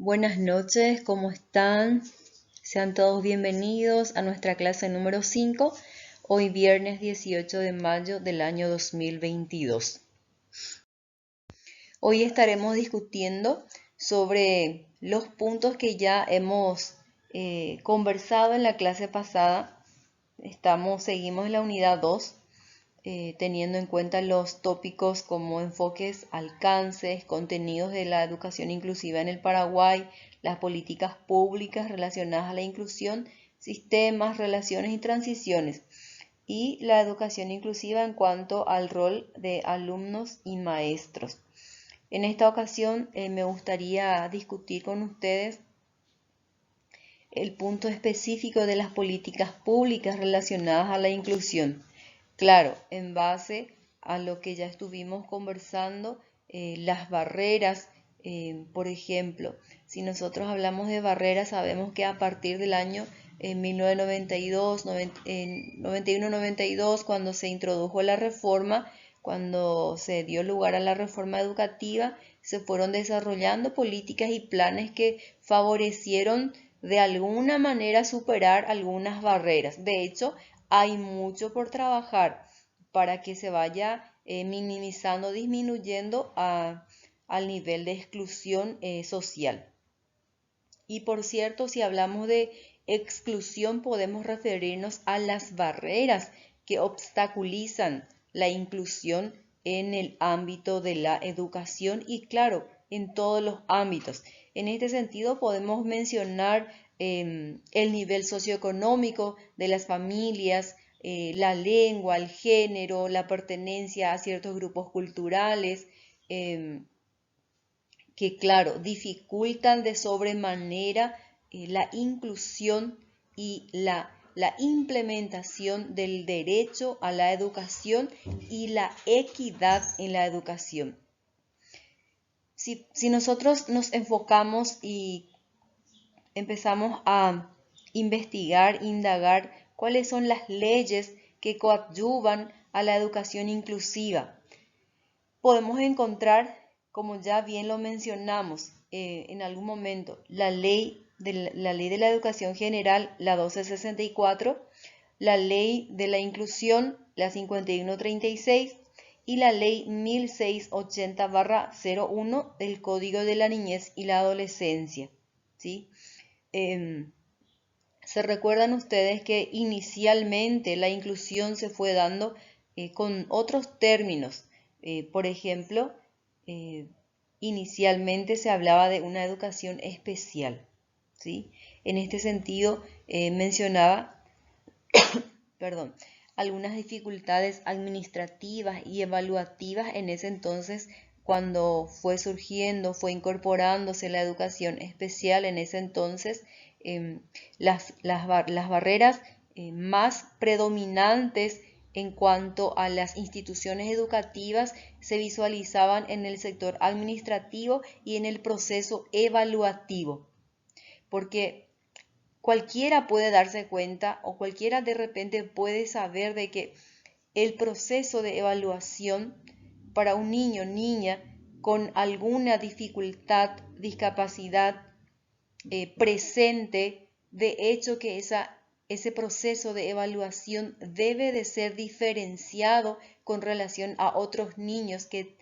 Buenas noches, ¿cómo están? Sean todos bienvenidos a nuestra clase número 5, hoy viernes 18 de mayo del año 2022. Hoy estaremos discutiendo sobre los puntos que ya hemos conversado en la clase pasada. Seguimos en la unidad 2, teniendo en cuenta los tópicos como enfoques, alcances, contenidos de la educación inclusiva en el Paraguay, las políticas públicas relacionadas a la inclusión, sistemas, relaciones y transiciones, y la educación inclusiva en cuanto al rol de alumnos y maestros. En esta ocasión me gustaría discutir con ustedes el punto específico de las políticas públicas relacionadas a la inclusión. Claro, en base a lo que ya estuvimos conversando, las barreras, por ejemplo, si nosotros hablamos de barreras, sabemos que a partir del año 1992, 91-92, cuando se introdujo la reforma, cuando se dio lugar a la reforma educativa, se fueron desarrollando políticas y planes que favorecieron de alguna manera superar algunas barreras. De hecho, hay mucho por trabajar para que se vaya minimizando, disminuyendo al nivel de exclusión social. Y por cierto, si hablamos de exclusión, podemos referirnos a las barreras que obstaculizan la inclusión en el ámbito de la educación y, claro, en todos los ámbitos. En este sentido, podemos mencionar el nivel socioeconómico de las familias, la lengua, el género, la pertenencia a ciertos grupos culturales, que, claro, dificultan de sobremanera la inclusión y la implementación del derecho a la educación y la equidad en la educación. Si nosotros nos enfocamos y empezamos a investigar, indagar cuáles son las leyes que coadyuvan a la educación inclusiva, podemos encontrar, como ya bien lo mencionamos en algún momento, la ley de la educación general, la 1264, la ley de la inclusión, la 5136, y la ley 1680/01 del Código de la Niñez y la Adolescencia, ¿sí? Se recuerdan ustedes que inicialmente la inclusión se fue dando con otros términos. Por ejemplo, inicialmente se hablaba de una educación especial, ¿sí? En este sentido, mencionaba algunas dificultades administrativas y evaluativas en ese entonces, cuando fue surgiendo, fue incorporándose la educación especial. En ese entonces, las barreras más predominantes en cuanto a las instituciones educativas se visualizaban en el sector administrativo y en el proceso evaluativo, porque cualquiera puede darse cuenta o cualquiera de repente puede saber de que el proceso de evaluación para un niño o niña con alguna dificultad, discapacidad presente, de hecho que ese proceso de evaluación debe de ser diferenciado con relación a otros niños que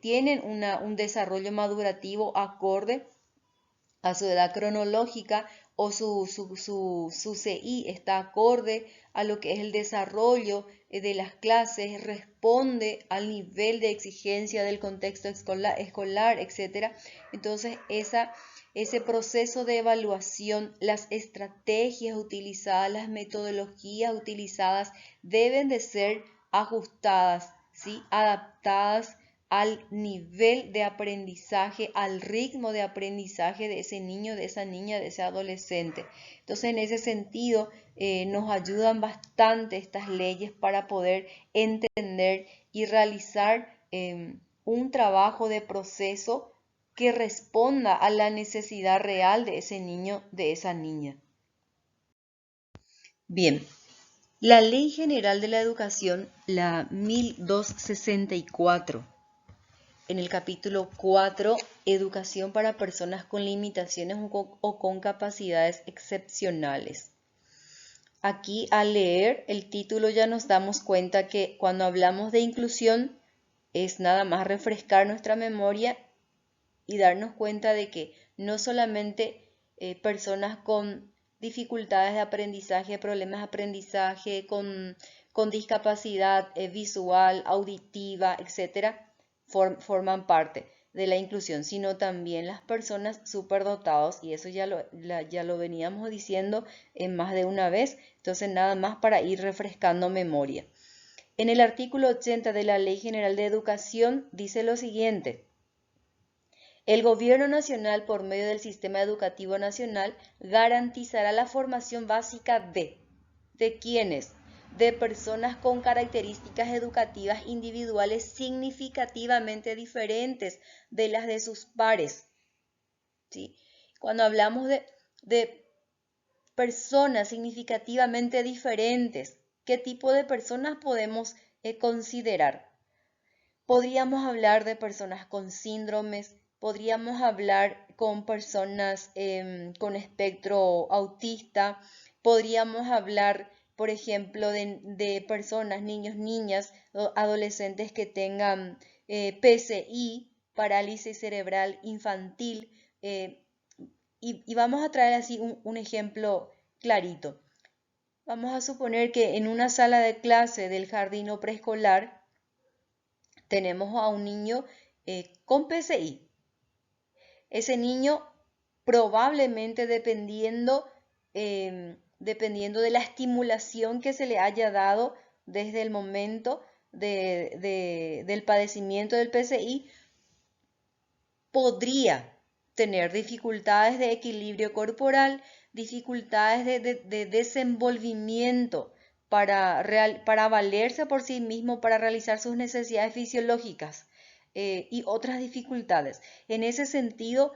tienen un desarrollo madurativo acorde a su edad cronológica, o su CI está acorde a lo que es el desarrollo de las clases, responde al nivel de exigencia del contexto escolar, etc. Entonces, ese proceso de evaluación, las estrategias utilizadas, las metodologías utilizadas deben de ser ajustadas, ¿sí? Adaptadas al nivel de aprendizaje, al ritmo de aprendizaje de ese niño, de esa niña, de ese adolescente. Entonces, en ese sentido, nos ayudan bastante estas leyes para poder entender y realizar un trabajo de proceso que responda a la necesidad real de ese niño, de esa niña. Bien, la Ley General de la Educación, la 1264, en el capítulo 4, Educación para personas con limitaciones o con capacidades excepcionales. Aquí al leer el título ya nos damos cuenta que cuando hablamos de inclusión es nada más refrescar nuestra memoria y darnos cuenta de que no solamente personas con dificultades de aprendizaje, problemas de aprendizaje, con discapacidad visual, auditiva, etcétera, forman parte de la inclusión, sino también las personas superdotados, y eso ya lo veníamos diciendo en más de una vez, entonces nada más para ir refrescando memoria. En el artículo 80 de la Ley General de Educación dice lo siguiente: el Gobierno Nacional, por medio del Sistema Educativo Nacional, garantizará la formación básica ¿de quiénes? De personas con características educativas individuales significativamente diferentes de las de sus pares. ¿Sí? Cuando hablamos de personas significativamente diferentes, ¿qué tipo de personas podemos considerar? Podríamos hablar de personas con síndromes, podríamos hablar con personas con espectro autista, podríamos hablar, por ejemplo, de personas, niños, niñas, adolescentes que tengan PCI, parálisis cerebral infantil, y vamos a traer así un ejemplo clarito. Vamos a suponer que en una sala de clase del jardín o preescolar tenemos a un niño con PCI. Ese niño probablemente dependiendo de la estimulación que se le haya dado desde el momento del padecimiento del PCI, podría tener dificultades de equilibrio corporal, dificultades de desenvolvimiento para valerse por sí mismo, para realizar sus necesidades fisiológicas y otras dificultades. En ese sentido,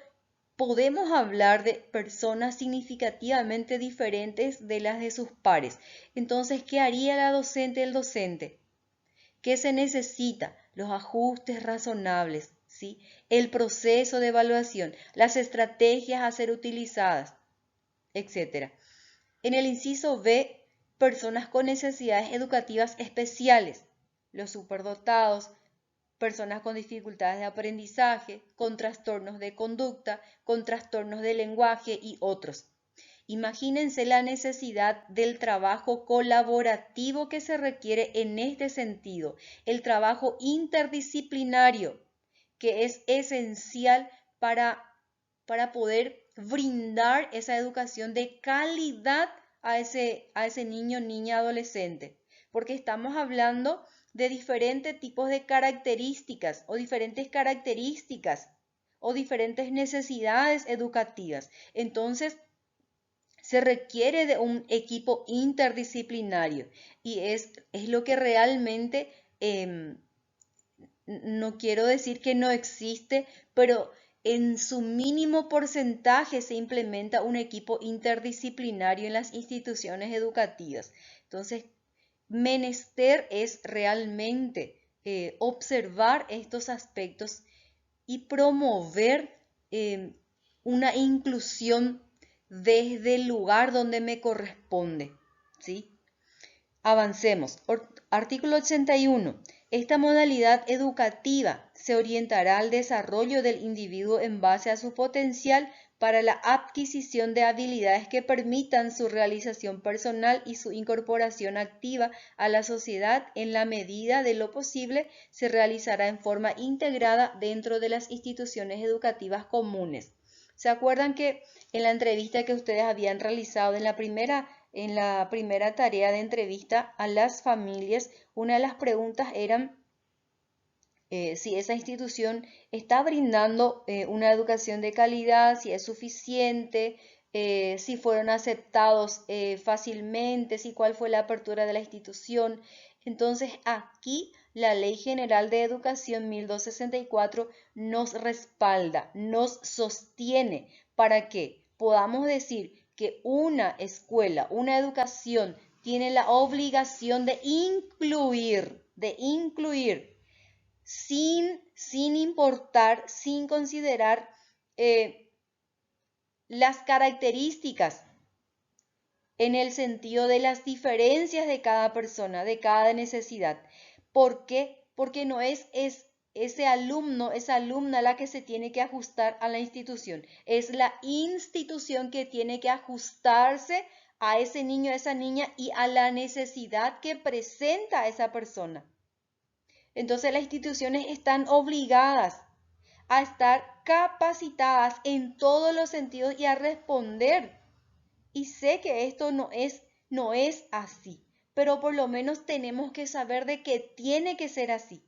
podemos hablar de personas significativamente diferentes de las de sus pares. Entonces, ¿qué haría la docente, el docente? ¿Qué se necesita? Los ajustes razonables, ¿sí? El proceso de evaluación, las estrategias a ser utilizadas, etc. En el inciso B, personas con necesidades educativas especiales, los superdotados, personas con dificultades de aprendizaje, con trastornos de conducta, con trastornos de lenguaje y otros. Imagínense la necesidad del trabajo colaborativo que se requiere en este sentido, el trabajo interdisciplinario, que es esencial para poder brindar esa educación de calidad a ese niño, niña, adolescente, porque estamos hablando de diferentes tipos de características o diferentes necesidades educativas. Entonces, se requiere de un equipo interdisciplinario y es lo que realmente, no quiero decir que no existe, pero en su mínimo porcentaje se implementa un equipo interdisciplinario en las instituciones educativas. Entonces, menester es realmente observar estos aspectos y promover una inclusión desde el lugar donde me corresponde, ¿sí? Avancemos. Artículo 81. Esta modalidad educativa se orientará al desarrollo del individuo en base a su potencial para la adquisición de habilidades que permitan su realización personal y su incorporación activa a la sociedad. En la medida de lo posible, se realizará en forma integrada dentro de las instituciones educativas comunes. ¿Se acuerdan que en la entrevista que ustedes habían realizado en la primera tarea de entrevista a las familias, una de las preguntas eran si esa institución está brindando una educación de calidad, si es suficiente, si fueron aceptados fácilmente, si cuál fue la apertura de la institución? Entonces aquí la Ley General de Educación 1264 nos respalda, nos sostiene para que podamos decir que una escuela, una educación tiene la obligación de incluir sin importar, sin considerar las características en el sentido de las diferencias de cada persona, de cada necesidad. ¿Por qué? Porque no es ese alumno, esa alumna la que se tiene que ajustar a la institución. Es la institución que tiene que ajustarse a ese niño, a esa niña y a la necesidad que presenta esa persona. Entonces las instituciones están obligadas a estar capacitadas en todos los sentidos y a responder. Y sé que esto no es así, pero por lo menos tenemos que saber de que tiene que ser así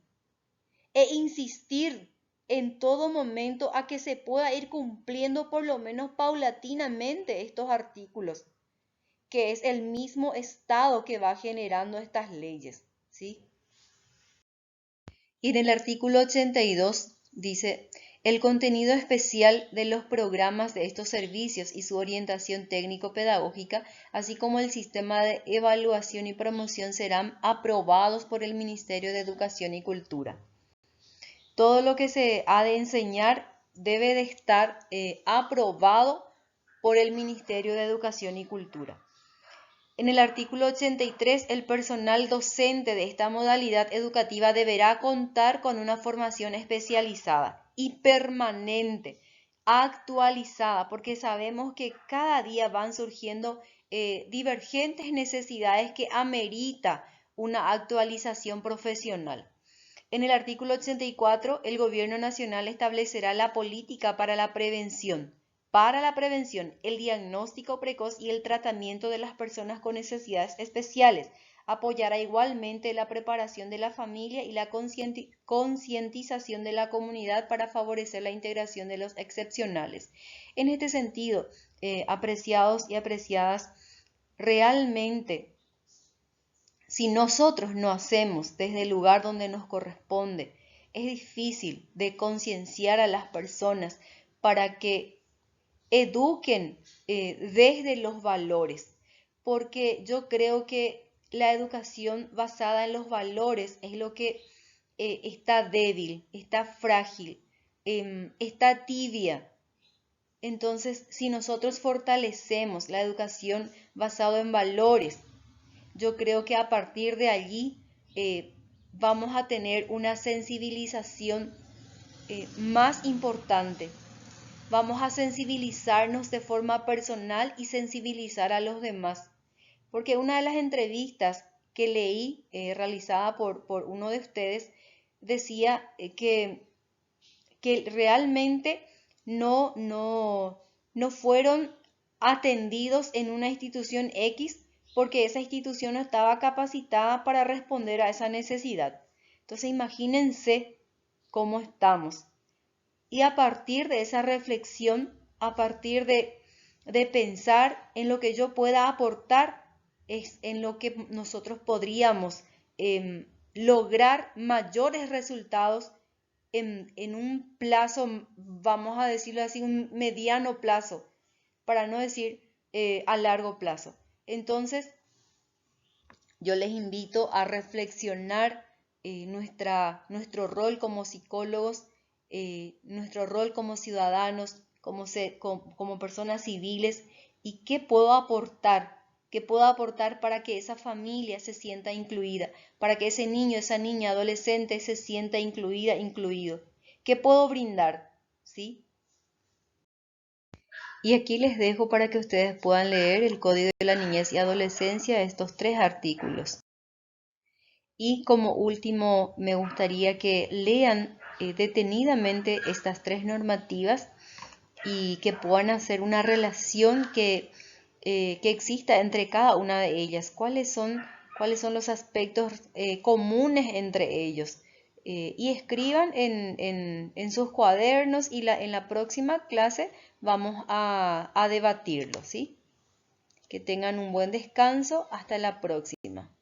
e insistir en todo momento a que se pueda ir cumpliendo por lo menos paulatinamente estos artículos, que es el mismo Estado que va generando estas leyes, ¿sí? Y en el artículo 82 dice, el contenido especial de los programas de estos servicios y su orientación técnico-pedagógica, así como el sistema de evaluación y promoción serán aprobados por el Ministerio de Educación y Cultura. Todo lo que se ha de enseñar debe de estar aprobado por el Ministerio de Educación y Cultura. En el artículo 83, el personal docente de esta modalidad educativa deberá contar con una formación especializada y permanente, actualizada, porque sabemos que cada día van surgiendo divergentes necesidades que amerita una actualización profesional. En el artículo 84, el Gobierno Nacional establecerá la política para la prevención, el diagnóstico precoz y el tratamiento de las personas con necesidades especiales. Apoyará igualmente la preparación de la familia y la concientización de la comunidad para favorecer la integración de los excepcionales. En este sentido, apreciados y apreciadas, realmente, si nosotros no hacemos desde el lugar donde nos corresponde, es difícil de concienciar a las personas para que eduquen desde los valores, porque yo creo que la educación basada en los valores es lo que está débil, está frágil, está tibia. Entonces, si nosotros fortalecemos la educación basada en valores, yo creo que a partir de allí vamos a tener una sensibilización más importante. Vamos a sensibilizarnos de forma personal y sensibilizar a los demás. Porque una de las entrevistas que leí, realizada por uno de ustedes, decía que realmente no fueron atendidos en una institución X porque esa institución no estaba capacitada para responder a esa necesidad. Entonces imagínense cómo estamos. Y a partir de esa reflexión, a partir de pensar en lo que yo pueda aportar, es en lo que nosotros podríamos lograr mayores resultados en un plazo, vamos a decirlo así, un mediano plazo, para no decir a largo plazo. Entonces, yo les invito a reflexionar nuestro rol como psicólogos, nuestro rol como ciudadanos, como personas civiles y qué puedo aportar para que esa familia se sienta incluida, para que ese niño, esa niña, adolescente se sienta incluida, incluido. ¿Qué puedo brindar? ¿Sí? Y aquí les dejo para que ustedes puedan leer el Código de la Niñez y Adolescencia, estos 3 artículos. Y como último, me gustaría que lean detenidamente estas 3 normativas y que puedan hacer una relación que exista entre cada una de ellas. ¿Cuáles son los aspectos comunes entre ellos? Y escriban en sus cuadernos y en la próxima clase vamos a debatirlo, ¿sí? Que tengan un buen descanso. Hasta la próxima.